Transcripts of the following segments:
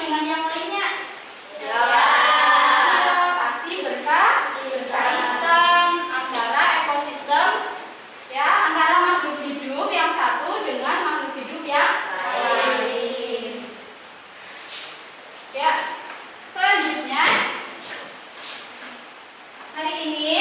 dengan yang lainnya? Ya. Pasti berkaitan antara ekosistem, ya, antara makhluk hidup yang satu dengan makhluk hidup yang lain. Ya, selanjutnya hari ini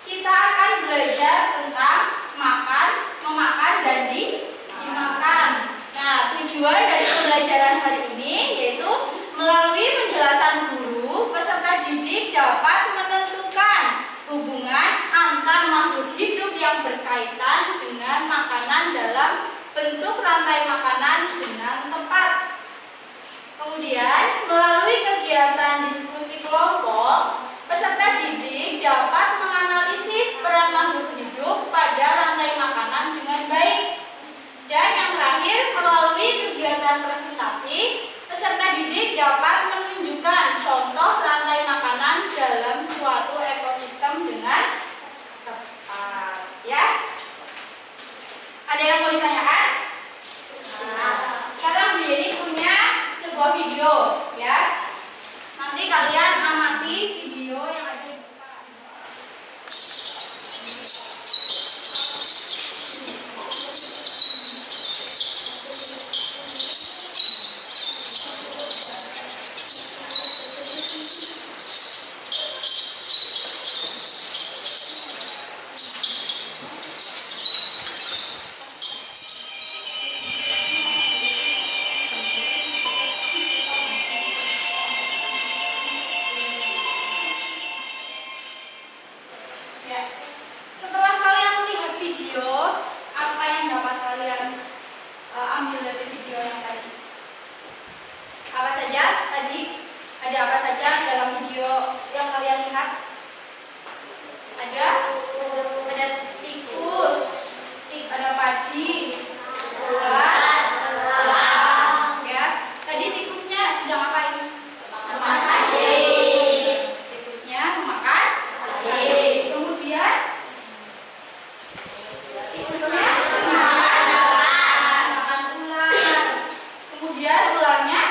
kita akan belajar tentang makan, memakan, dan dimakan. Nah, tujuan dari pembelajaran hari ini yaitu melalui penjelasan guru, peserta didik dapat menentukan hubungan antar makhluk hidup yang berkaitan dengan makanan dalam bentuk rantai makanan dengan tepat. Kemudian, melalui kegiatan diskusi kelompok, peserta didik dapat menganalisis peran makhluk hidup pada rantai makanan dengan baik. Dan yang terakhir, melalui kegiatan presentasi, peserta didik dapat menunjukkan contoh rantai makanan dalam suatu ekosistem dengan tepat. Ya, ada yang mau ditanyakan? Sekarang Bu Yeni punya sebuah video, ya. Nanti kalian amati video yang ada di depan. Ya, setelah kalian melihat video, apa yang dapat kalian ambil dari video yang tadi? Apa saja tadi? Ada apa saja dalam video yang kalian lihat? Ada tikus, ada padi, ular, ya. Tadi tikusnya sedang ngapain? Tikusnya memakan. Kemudian tikusnya makan ular. Kemudian ularnya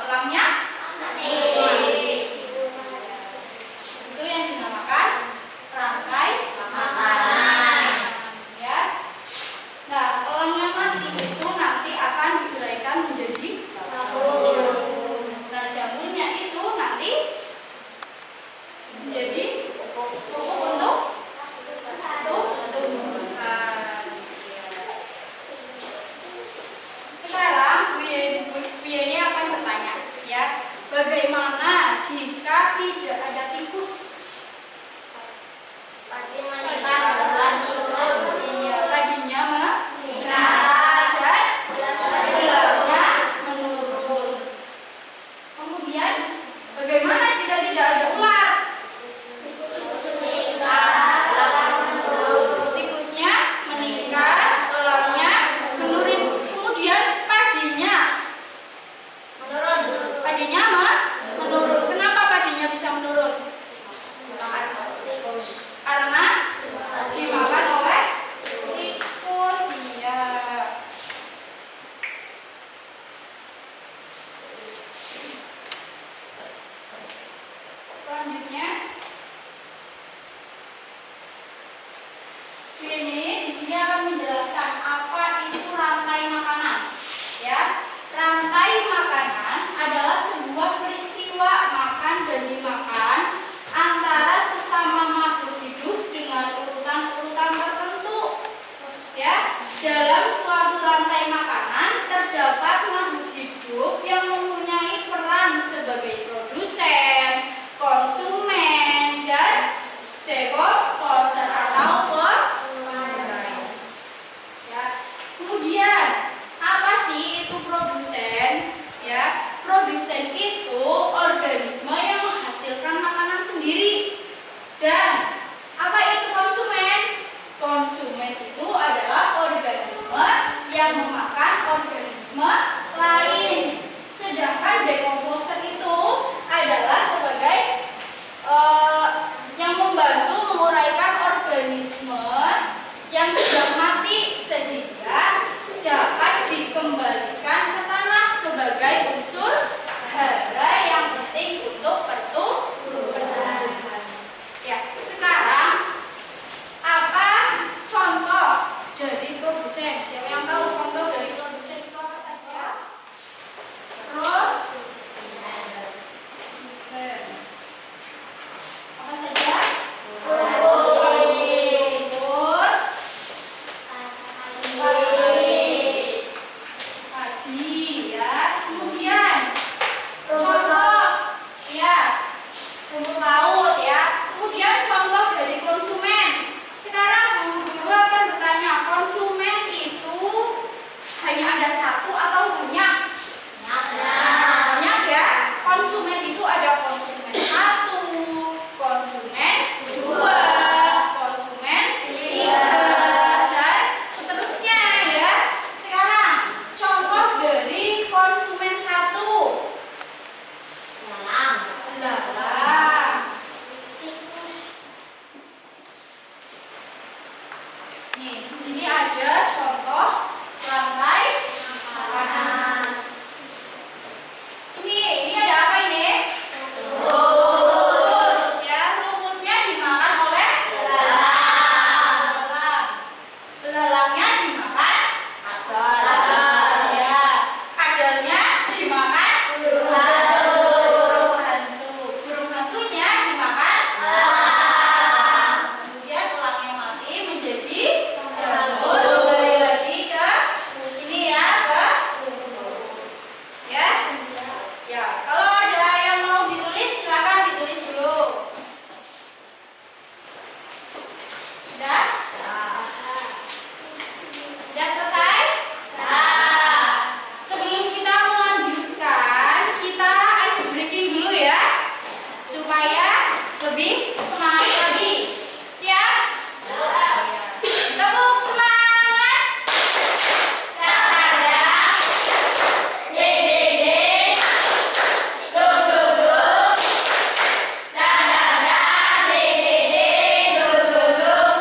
elangnya itu yang dinamakan rantai makanan. Ya. Nah, elangnya mati itu nanti akan diuraikan menjadi jamur. Nah, jamurnya itu nanti menjadi pupuk untuk tumbuhan. Sekarang Bu Yeni akan bertanya, ya, bagaimana jika tidak ada tikus? Iya, padinya meningkat dan ularnya menurun. Kemudian bagaimana jika tidak ada ular? Tikusnya meningkat, ularnya menurun. Kemudian padinya menurun. Kenapa padinya bisa menurun? Karena dimakan oleh tikus. Ya. Selanjutnya, ini di sini akan menjelaskan apa itu rantai makanan. Ya, rantai makanan adalah sebuah peristiwa makan dan dimakan antara sesama makhluk hidup dengan urutan-urutan tertentu. Ya, dalam suatu rantai makanan terdapat makhluk hidup yang mempunyai peran sebagai produsen, konsumen, dan dekoposer atau pemakai. Ya. Kemudian apa sih itu produsen? Ya, produsen itu organisme yang menghasilkan makanan sendiri. Dan apa itu konsumen? Konsumen itu adalah organisme yang memakan organisme lain. Sedangkan dekomposer itu adalah sebagai yang membantu menguraikan organisme yang sudah mati sehingga dapat dikembalikan ke Nih, di sini ada contoh lantai makanan. Ini ada apa ini? Rumput. Ya, rumputnya dimakan oleh belalang. Belalangnya dimakan kadal. Ya, kadalnya dimakan burung hantu. Burung hantunya dimakan elang. Kemudian elangnya mati menjadi jamur. Kembali lagi ke sini ya, ke ya. Ya, kalau ada yang mau ditulis silakan ditulis dulu. Sudah? Sudah selesai? Sebelum kita melanjutkan, kita ice breaking dulu ya, supaya lebih semangat lagi. Siap? Tepuk semangat. Kadang-kadang dede duduk-duduk. Kadang-kadang dede duduk-duduk.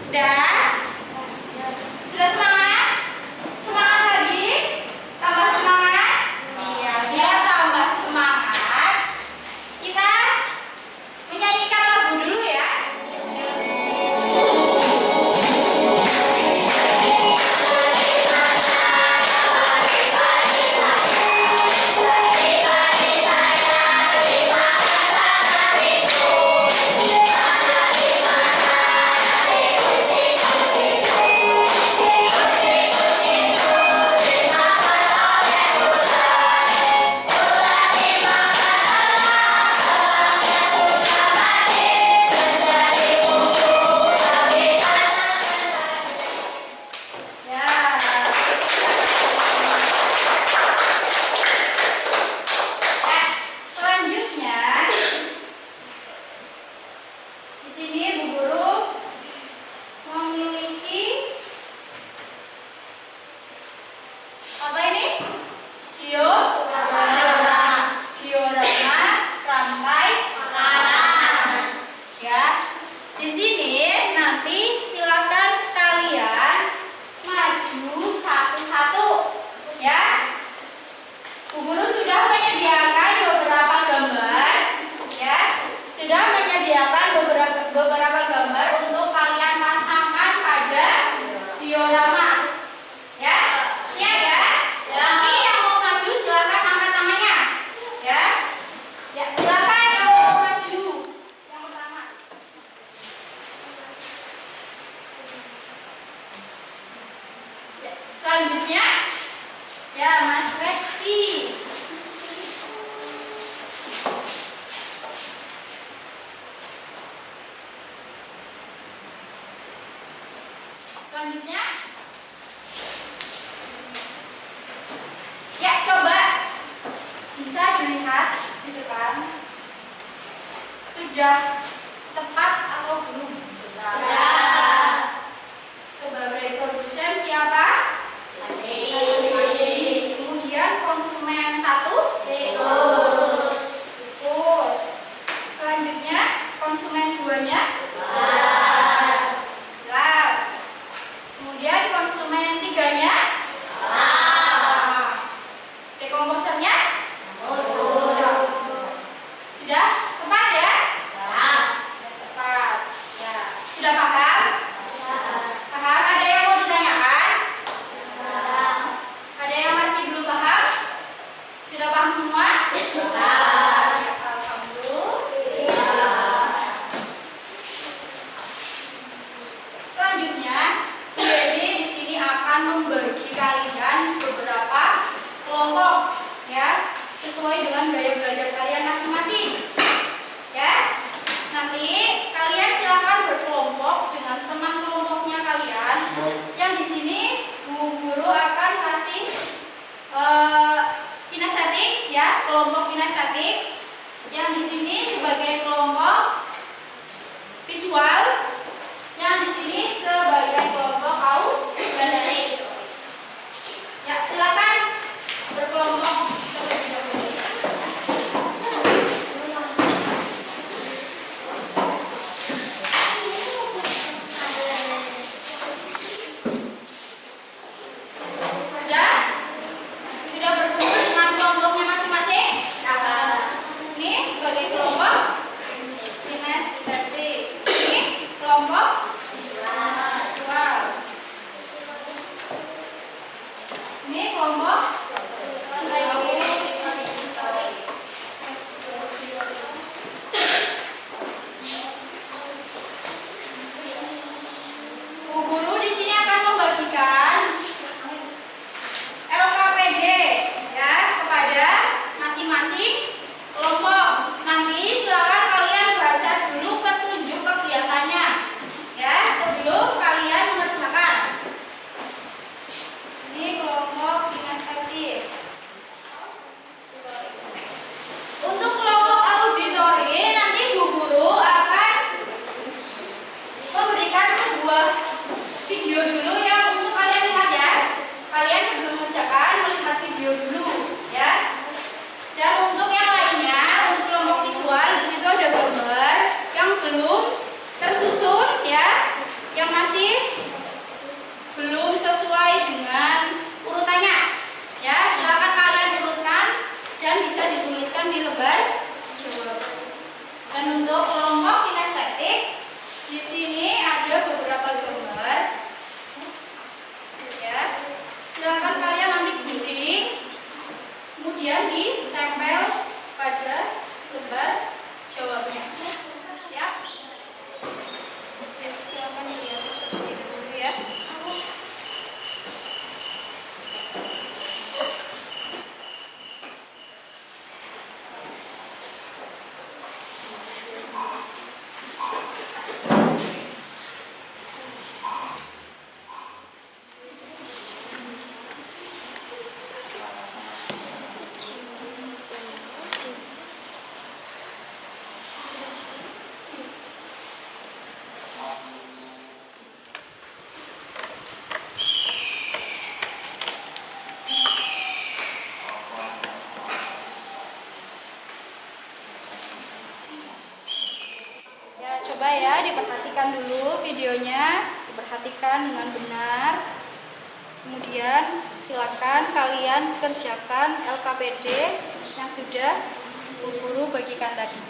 Sudah? Sudah semangat? Semangat lagi? Tambah semangat? Iya, biar tambah semangat, kita menyanyikan lagu dulu ya. Ya. Selanjutnya di sini Bu Guru memiliki apa ini? Diorama rantai makanan. Ya. Di sini nanti silakan kalian maju satu-satu ya. Bu Guru sudah menyediakan beberapa gambar ya. Sudah menyediakan beberapa gambar untuk kalian pasangkan pada diorama. Ya. Siap ya? Nanti yang mau maju silakan angkat tangannya. Ya. Ya, silakan yang mau maju. Yang pertama. Ya, selanjutnya ya Mas Reski. Selanjutnya ya, coba bisa dilihat di depan sudah tepat atau belum? Ya. Sebagai produsen siapa? Adi. Kemudian konsumen satu? Tikus. Selanjutnya konsumen duanya? Lar. Kemudian konsumen tiganya? Dekomposernya? Sudah tepat ya? Tepat. Ya. Sudah paham? Paham? Ada yang mau ditanyakan? Ada yang masih belum paham? Sudah paham semua? Ya, alhamdulillah. Selanjutnya, jadi di sini akan membagi kalian beberapa kelompok ya, sesuai dengan gaya belajar kalian masing-masing. Ya. Nanti kalian silakan berkelompok dengan teman kelompoknya kalian. Yang di sini Bu Guru akan kasih kinestetik ya, kelompok kinestetik. Yang di sini sebagai kelompok visual, yang di sini sebagai kelompok auditorik. Ya, Ini kelompok Bu Guru di sini akan membagikan LKPD ya kepada masing-masing kelompok. Nanti silakan kalian baca dulu petunjuk kegiatannya ya sebelum kalian mengerjakan. Ini kelompok kinestetik. Untuk kelompok auditori nanti Bu Guru akan memberikan sebuah video dulu yang untuk kalian lihat ya. Kalian sebelum mengerjakan melihat video dulu ya. Dan untuk yang lainnya, untuk kelompok visual di situ ada gambar yang belum tersusun ya, yang masih belum sesuai dengan urutannya. Ya, silakan kalian urutkan dan bisa dituliskan di lembar jawab. Dan untuk kelompok kinestetik di sini ada beberapa gambar. Ya. Silakan kalian nanti gunting kemudian ditempel pada lembar jawabnya. Siap? Silakan dilihat dulu ya. Coba ya diperhatikan dulu videonya, diperhatikan dengan benar. Kemudian silakan kalian kerjakan LKPD yang sudah Bu Guru bagikan tadi.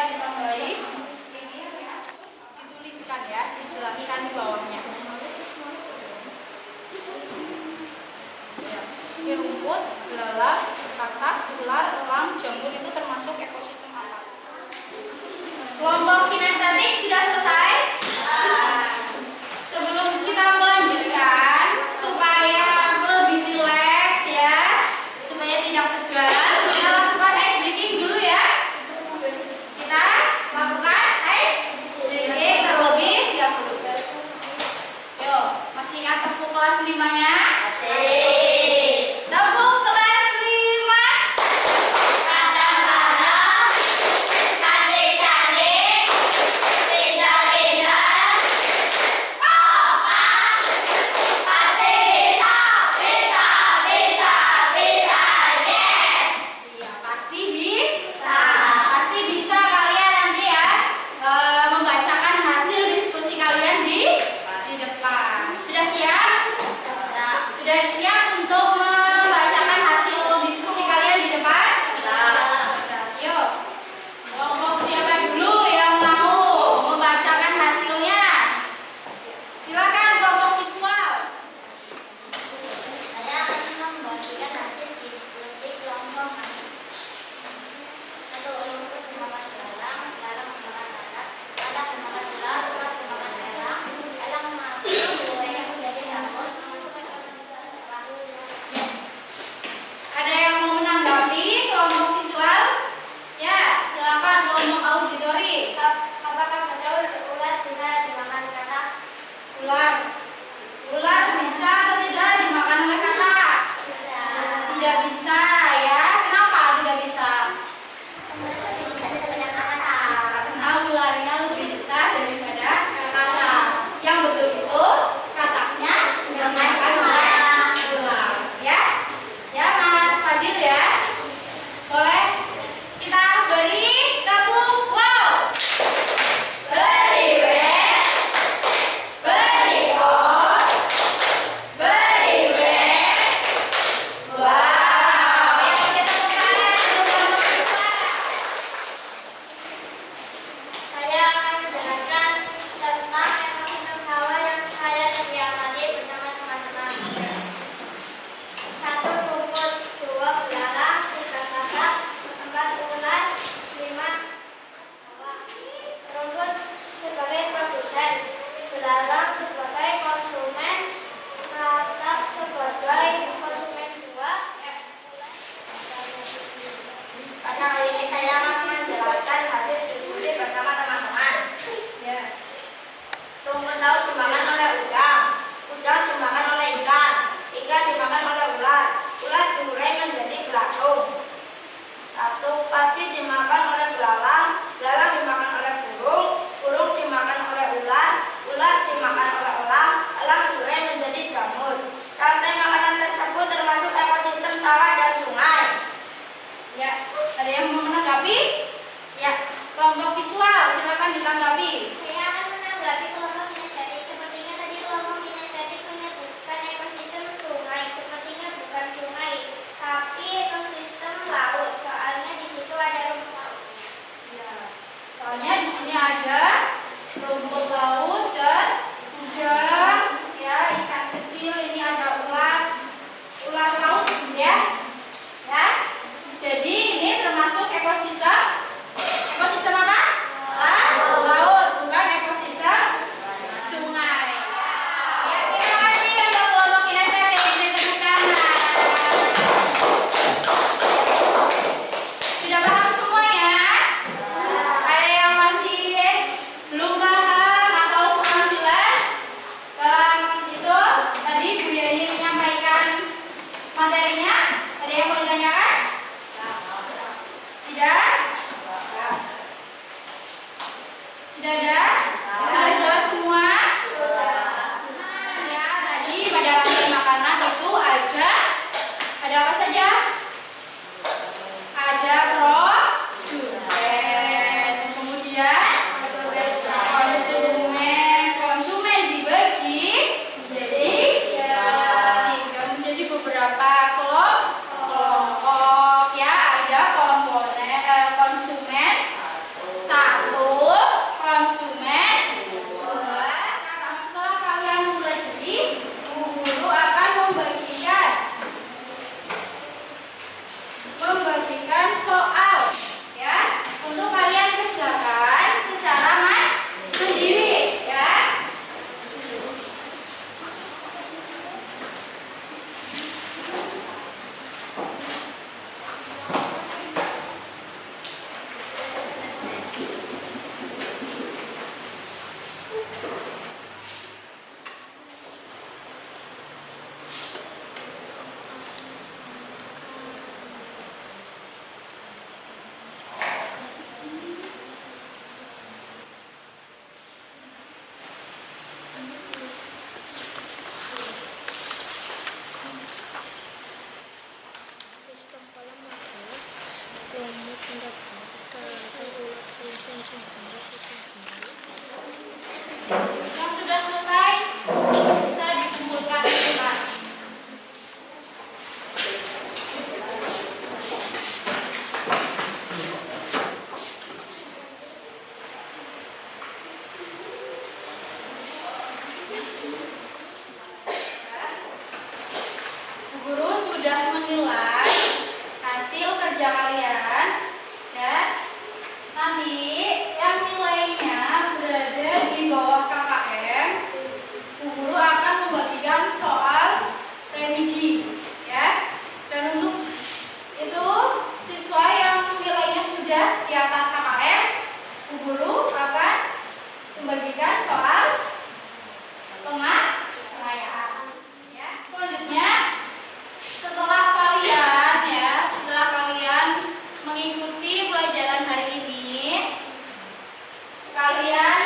Ditambahi ini dituliskan ya. laut dimakan oleh udang, udang dimakan oleh ikan, ikan dimakan oleh ular, ular diurai menjadi belatung. 1. Padi dimakan oleh belalang, belalang dimakan oleh burung, burung dimakan oleh ular, ular dimakan oleh elang, elang diurai menjadi jamur. Rantai makanan tersebut termasuk ekosistem sawah dan sungai. Ya, ada yang mau menanggapi? Ya, kelompok visual silakan ditanggapi. Saya akan menanggapi kelompok kinestetik. Sepertinya tadi kelompok kinestetik menyebutkan ekosistem sungai. Sepertinya bukan sungai, tapi ekosistem laut. Soalnya di situ ada rumput lautnya. Ya, soalnya di sini ada rumput laut dan udang, ya, ikan kecil. Ini ada ular laut, ya. Ya, jadi ini termasuk ekosistem apa? Laut, bukan ekosistem sungai. Ya, terima kasih untuk kelompok kinestetik. Ini tepuk tangan. Sudah paham semuanya? Ada yang masih belum paham atau kurang jelas? Dalam itu tadi Bu Yani menyampaikan materinya. Ada yang mau ditanyakan? Tidak? Tidak ada? Sudah jelas semua? Ya, tadi pada rantai makanan itu ada apa saja? Ada produsen, kemudian konsumen dibagi menjadi beberapa kelompok, ya. Ada konsumen 1, konsumen 2. Nah, setelah kalian mempelajari, Bu Guru akan membagikan soal, ya, untuk kalian kerjakan secara mandiri, ya. Sistem kolam adalah lumut tindak teratai ulat kencing sumber Yang sudah selesai bisa dikumpulkan cepat. Bu Guru sudah menilai hasil kerja kalian, ya. Nanti yang nilainya berada di bawah KKM, Bu Guru akan membagikan soal remedi, ya. Dan untuk itu siswa yang nilainya sudah di atas KKM, Bu Guru akan membagikan soal pengayaan, ya. Selanjutnya, setelah kalian mengikuti pelajaran hari ini, kalian